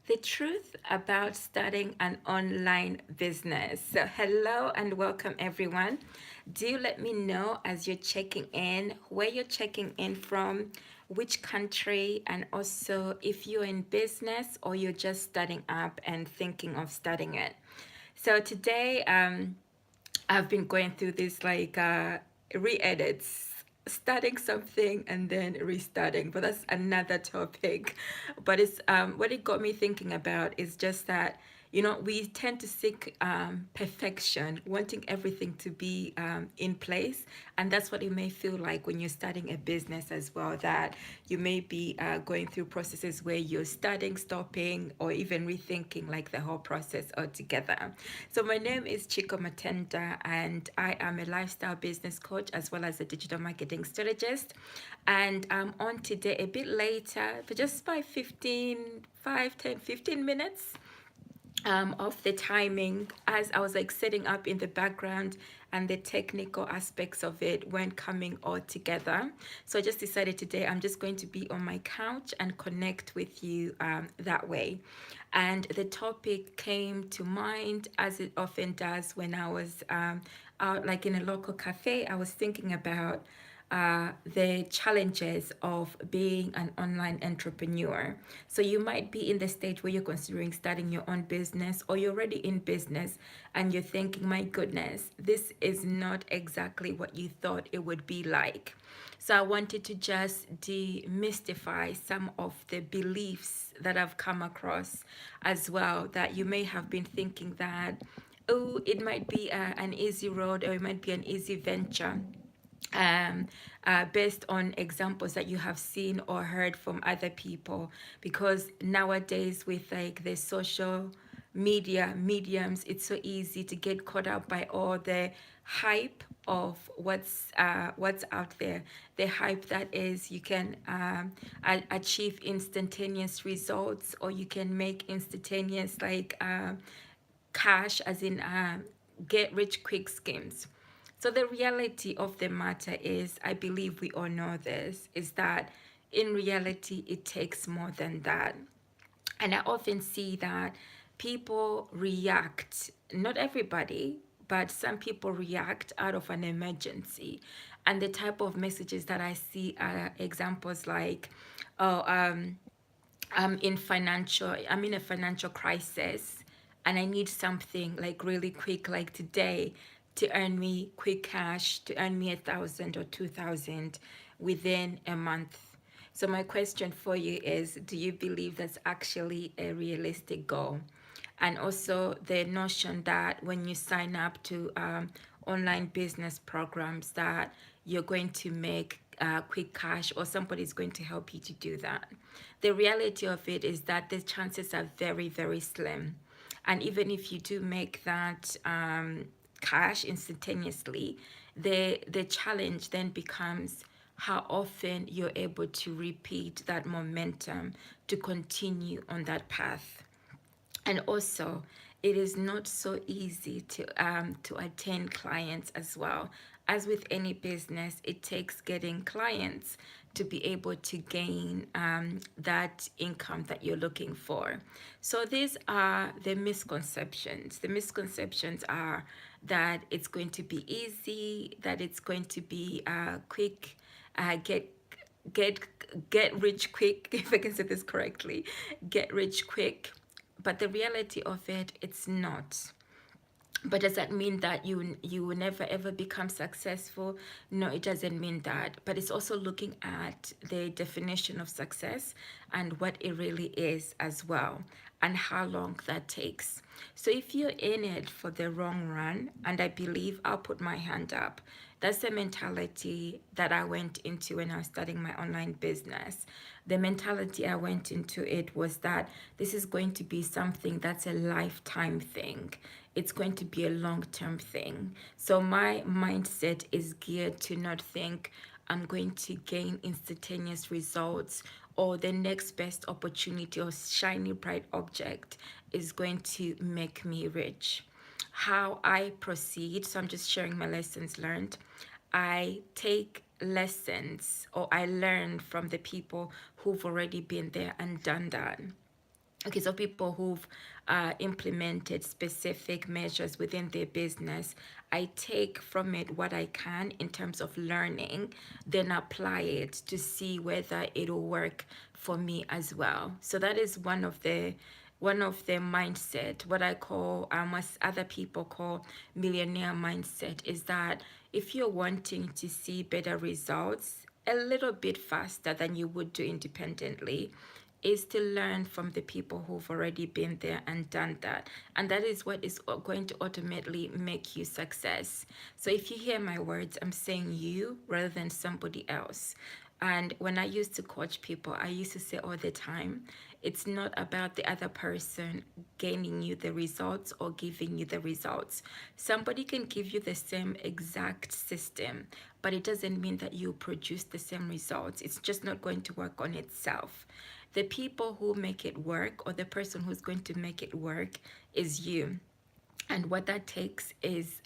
The truth about starting an online business. So, hello and welcome everyone. Do let me know as you're checking in where you're checking in from, which country, and also if you're in business or you're just starting up and thinking of starting it. So, today, I've been going through this re-edits, starting something and then restarting, but that's another topic. But it's what it got me thinking about is just that we tend to seek perfection, wanting everything to be in place, and that's what it may feel like when you're starting a business as well. That you may be going through processes where you're starting, stopping, or even rethinking like the whole process altogether. So my name is Chico Matenda, and I am a lifestyle business coach as well as a digital marketing strategist. And I'm on today a bit later, but just by 15 minutes of the timing as I was like setting up in the background and the technical aspects of it weren't coming all together. So I just decided today I'm just going to be on my couch and connect with you that way. And the topic came to mind as it often does when I was out like in a local cafe. I was thinking about the challenges of being an online entrepreneur. So you might be in the stage where you're considering starting your own business, or you're already in business and you're thinking, my goodness, this is not exactly what you thought it would be like. So I wanted to just demystify some of the beliefs that I've come across as well, that you may have been thinking that, oh, it might be an easy road or it might be an easy venture, um, based on examples that you have seen or heard from other people. Because nowadays, with like the social media mediums, it's so easy to get caught up by all the hype of what's out there. The hype that is you can achieve instantaneous results, or you can make instantaneous cash, as in get rich quick schemes. So the reality of the matter is, I believe we all know this, is that in reality it takes more than that. And I often see that people react, not everybody, but some people react out of an emergency. And the type of messages that I see are examples like, oh, I'm in a financial crisis and I need something like really quick, like today, to earn me quick cash, to earn me 1,000 or 2,000 within a month. So my question for you is, do you believe that's actually a realistic goal? And also the notion that when you sign up to online business programs, that you're going to make quick cash, or somebody's going to help you to do that. The reality of it is that the chances are very, very slim. And even if you do make that cash instantaneously, the challenge then becomes how often you're able to repeat that momentum to continue on that path. And also, it is not so easy to attain clients as well. As with any business, it takes getting clients to be able to gain that income that you're looking for. So these are the misconceptions. The misconceptions are that it's going to be easy, that it's going to be quick, get get get rich quick, if I can say this correctly, get rich quick. But the reality of it, it's not. But does that mean that you will never ever become successful? No, it doesn't mean that. But it's also looking at the definition of success and what it really is as well, and how long that takes. So if you're in it for the wrong run, and I believe I'll put my hand up, that's the mentality that I went into when I was starting my online business. The mentality I went into it was that this is going to be something that's a lifetime thing. It's going to be a long-term thing. So my mindset is geared to not think I'm going to gain instantaneous results, or the next best opportunity or shiny bright object is going to make me rich. How I proceed, so I'm just sharing my lessons learned. I take lessons, or I learn from the people who've already been there and done that. Okay, so people who've implemented specific measures within their business, I take from it what I can in terms of learning, then apply it to see whether it'll work for me as well. So that is one of the mindset, what I call, what other people call millionaire mindset, is that if you're wanting to see better results a little bit faster than you would do independently, is to learn from the people who've already been there and done that. And that is what is going to ultimately make you success. So if you hear my words, I'm saying you rather than somebody else. And when I used to coach people, I used to say all the time, it's not about the other person gaining you the results or giving you the results. Somebody can give you the same exact system, but it doesn't mean that you produce the same results. It's just not going to work on itself. The people who make it work, or the person who's going to make it work, is you. And what that takes is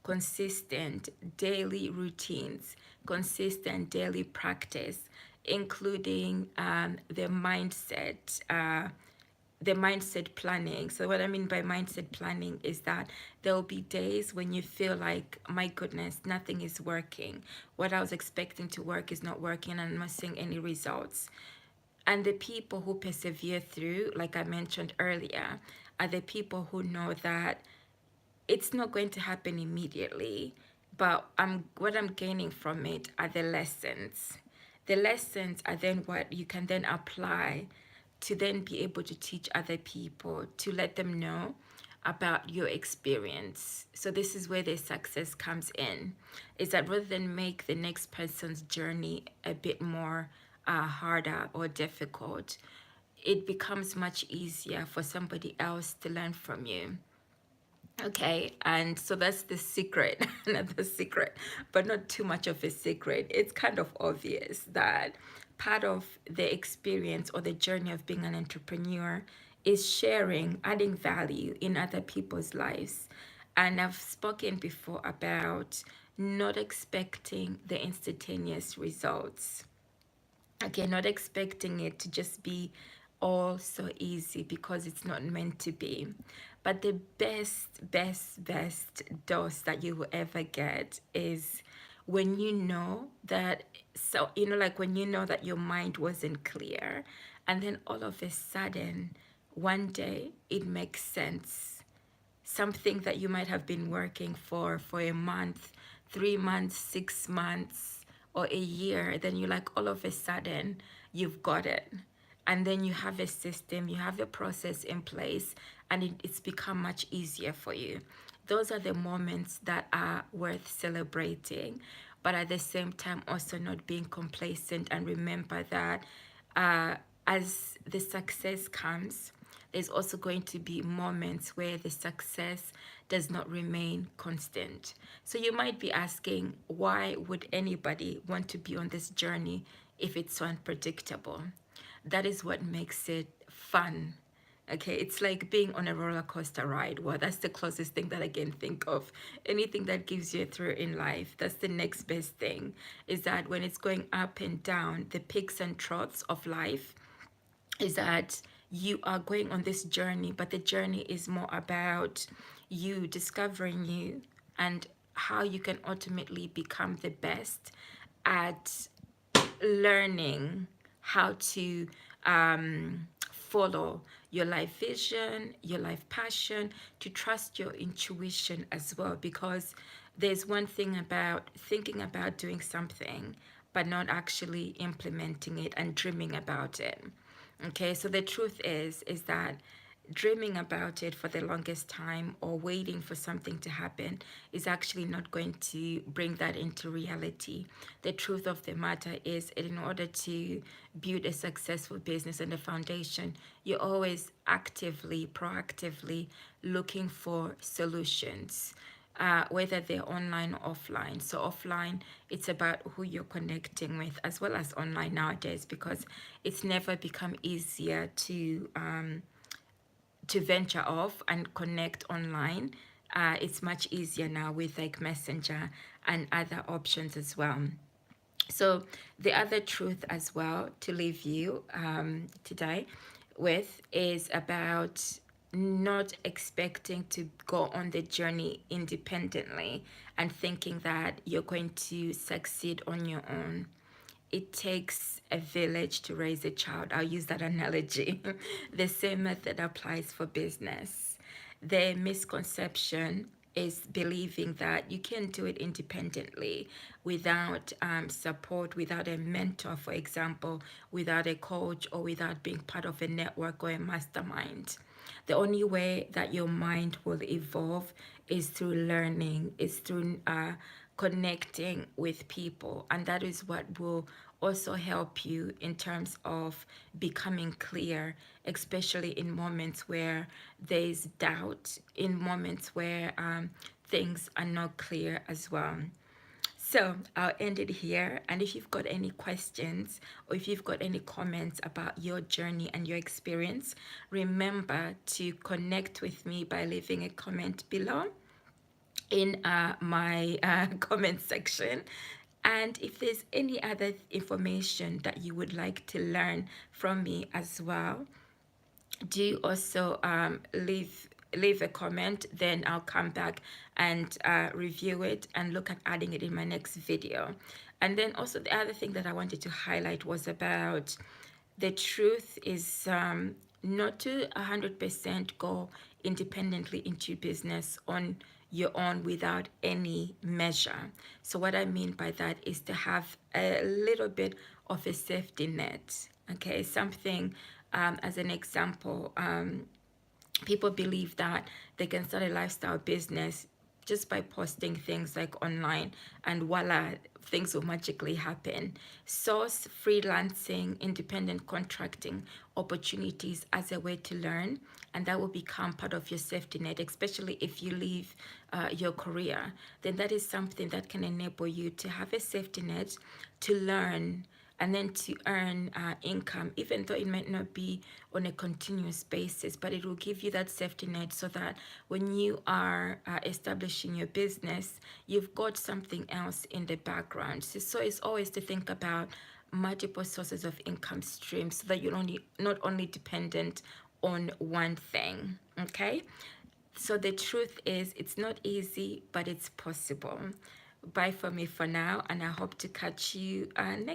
consistent daily routines, consistent daily practice, including the mindset planning. So what I mean by mindset planning is that there will be days when you feel like, my goodness, nothing is working. What I was expecting to work is not working, and I'm not seeing any results. And the people who persevere through, like I mentioned earlier, are the people who know that it's not going to happen immediately, but what I'm gaining from it are the lessons. The lessons are then what you can then apply to then be able to teach other people, to let them know about your experience. So this is where the success comes in, is that rather than make the next person's journey a bit more harder or difficult, it becomes much easier for somebody else to learn from you. Okay, and so that's the secret, another secret, but not too much of a secret. It's kind of obvious that part of the experience or the journey of being an entrepreneur is sharing, adding value in other people's lives. And I've spoken before about not expecting the instantaneous results. Okay, not expecting it to just be all so easy, because it's not meant to be. But the best dose that you will ever get is when you know that, so, like when you know that your mind wasn't clear, and then all of a sudden, one day, it makes sense. Something that you might have been working for a month, 3 months, 6 months, or a year, then you like, all of a sudden you've got it. And then you have a system, you have a process in place, and it's become much easier for you. Those are the moments that are worth celebrating, but at the same time also not being complacent, and remember that as the success comes, there's also going to be moments where the success does not remain constant. So you might be asking, why would anybody want to be on this journey if it's so unpredictable? That is what makes it fun. Okay, it's like being on a roller coaster ride. Well, that's the closest thing that I can think of. Anything that gives you a thrill in life, that's the next best thing. Is that when it's going up and down, the peaks and troughs of life, is that you are going on this journey, but the journey is more about you discovering you and how you can ultimately become the best at learning how to follow your life vision, your life passion, to trust your intuition as well. Because there's one thing about thinking about doing something, but not actually implementing it and dreaming about it. Okay, so the truth is that dreaming about it for the longest time or waiting for something to happen is actually not going to bring that into reality. The truth of the matter is, in order to build a successful business and a foundation, you're always actively, proactively looking for solutions. Whether they're online or offline. So offline, it's about who you're connecting with, as well as online nowadays, because it's never become easier to venture off and connect online. It's much easier now with like Messenger and other options as well. So the other truth as well to leave you today with is about not expecting to go on the journey independently and thinking that you're going to succeed on your own. It takes a village to raise a child. I'll use that analogy. The same method applies for business. The misconception is believing that you can do it independently without support, without a mentor, for example, without a coach, or without being part of a network or a mastermind. The only way that your mind will evolve is through learning, is through connecting with people. And that is what will also help you in terms of becoming clear, especially in moments where there's doubt, in moments where things are not clear as well. So I'll end it here. And if you've got any questions or if you've got any comments about your journey and your experience, remember to connect with me by leaving a comment below in my comment section. And if there's any other information that you would like to learn from me as well, do also leave a comment. Then I'll come back and review it and look at adding it in my next video. And then also the other thing that I wanted to highlight was about the truth is not to 100% go independently into business on your own without any measure. So what I mean by that is to have a little bit of a safety net. Okay, something as an example, people believe that they can start a lifestyle business just by posting things like online, and voila, things will magically happen. Source freelancing, independent contracting opportunities as a way to learn, and that will become part of your safety net, especially if you leave your career. Then that is something that can enable you to have a safety net to learn and then to earn income, even though it might not be on a continuous basis, but it will give you that safety net so that when you are establishing your business, you've got something else in the background. So it's always to think about multiple sources of income streams so that you're not only dependent on one thing. Okay, so the truth is it's not easy, but it's possible. Bye for me for now, and I hope to catch you next